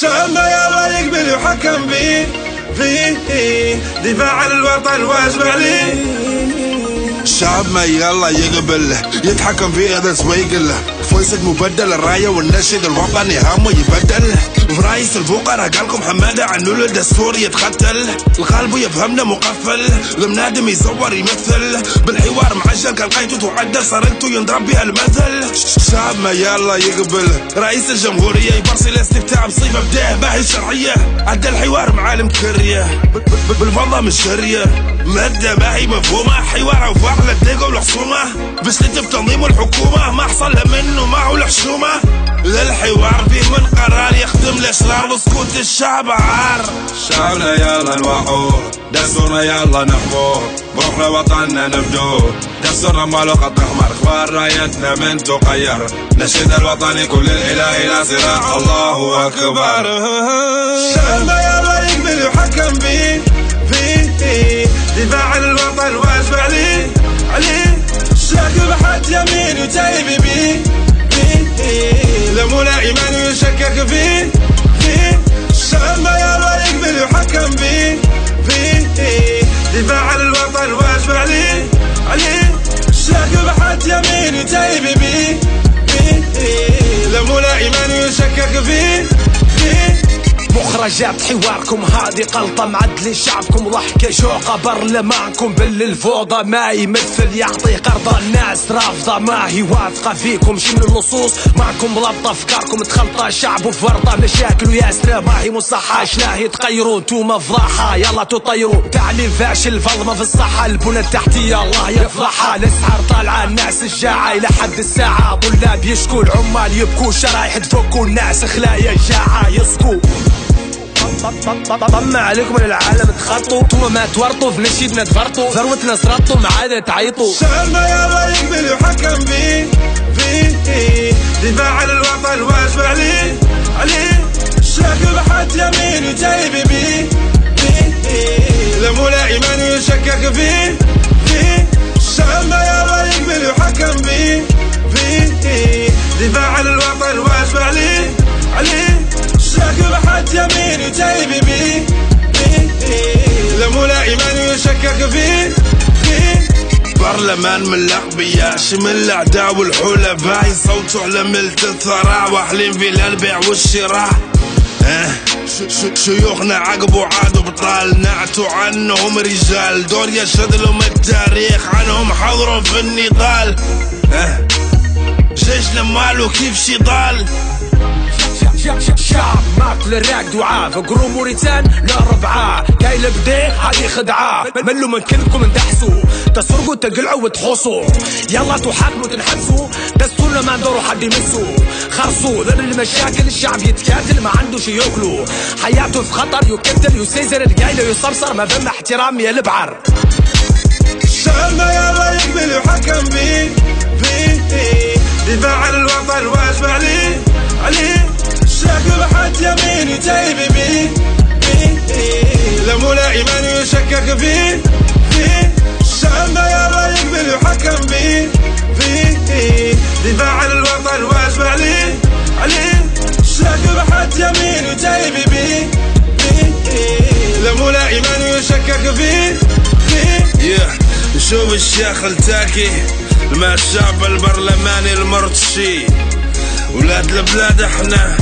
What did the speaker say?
الشعب ما يلا يقبل يحكم فيه دفاع عن الوطن واجب عليه. الشعب ما يلا يقبل يتحكم فيه هذا سويق له فويسك مبدل الراية والنشيد الوطني همه يبدل. رئيس الفقراء قالكم حمادة عنه الدستور يتختل القلب يفهمنا مقفل المنادم يصور يمثل بالحوار معجل كان قيته تعدل سرقته ينضرب بها المثل. الشعب ما يلا يقبل رئيس الجمهورية يبرسل الاستفتاء بصيغة بداية باهي الشرعية عدى الحوار معالم كرية بالفضة من الشرية مادة باهي مفهومة حوار وفاعل الدقة والحصومة بس في تنظيم الحكومة ما حصلها منه معه الحشومة. للحوار فيه من قرار يخدم الاشرار وسكوت الشعب عار. شعبنا يلا الوحور دستورنا يلا نحفور بروحنا وطننا نبدور دستورنا مالو خط احمر اخبار رايتنا من تغير نشيد الوطني كل الاله الى صراع الله اكبر. شعبنا يلا يقبل يحكم فيه دفاع عن الوطن واجب عليه الشاكب حد يمين وتايب بيه لمولا ايمان يشكك فيه الشعب ما يلا يقبل يحكم فيه دفاع عن الوطن واجب عليه الشاكب حد يمين وتايب بيه لمولا ايمان يشكك فيه. مخرجات حواركم هادي قلطة معدلين شعبكم ضحكة شوقة برلمانكم بالفوضى ما يمثل يعطي قرضة الناس رافضة ما هي واثقة فيكم شي من النصوص معكم ملبطة افكاركم تخلطة شعب وفرطة مشاكل وياسرة ما هي مصحة شناهي تغيروا انتوما فضاحة يلا تطيروا تعليم فاشل فظمة في الصحة البنى التحتية الله يفضحها الاسعار طالعة الناس الجاعة الى حد الساعة طلاب يشكوا العمال يبكوا شرايح تفكوا الناس خلايا جاعة يسكوا طمع عليكم العالم تخطوا انتوما ما تورطوا في نشيدنا تفرطوا ثروتنا سرطوا معاذ تعيطوا. الشعب ما يلا يقبل يحكم فيه دفاع عن الوطن واجب عليه الشاكب حد يمين وتايب بيه لمولا ايمان يشكك فيه الشعب ما يلا يقبل يحكم فيه دفاع عن الوطن واجب عليه الشاكب حد يمين وتايب بيه لمولا ايمان يشكك فيه برلمان من الاغبياء شمل الاعداء والحلفاء يصوتوا على ملت الثراء واحلين في البيع والشراء. شيوخنا عقبوا عادوا بطال نعتوا عنهم رجال دور يشهد لهم التاريخ عنهم حضروا في النضال. جيشنا ماله كيف شيطال شعب ماكل الراقد وعاف قرو موريتان لا ربعاه قايل بديه هذه خدعاه ملوا من كلكم اندحسوا تسرقوا تقلعوا وتحوصوا يلا تحاكموا تنحبسوا دستورنا ما ندوروا حد يمسوا خرصوا لان المشاكل الشعب يتكاتل ما عنده شي ياكلوا حياته في خطر يكتل يسيزر القايله يصرصر ما بين احترام يا البعر. الشعب ما يلا يقبل يحكم فيه دفاع عن الوطن واجب عليه الشاكب حد يمين وتايب بيه لمولا ايمان يشكك فيه الشعب ما يلا يقبل يحكم فيه دفاع عن الوطن واجب عليه الشاكب حد يمين وتايب بيه لمولا ايمان يشكك فيه. شوف الشيخ التاكي مع الشعب البرلماني المرتشي ولاد البلاد احنا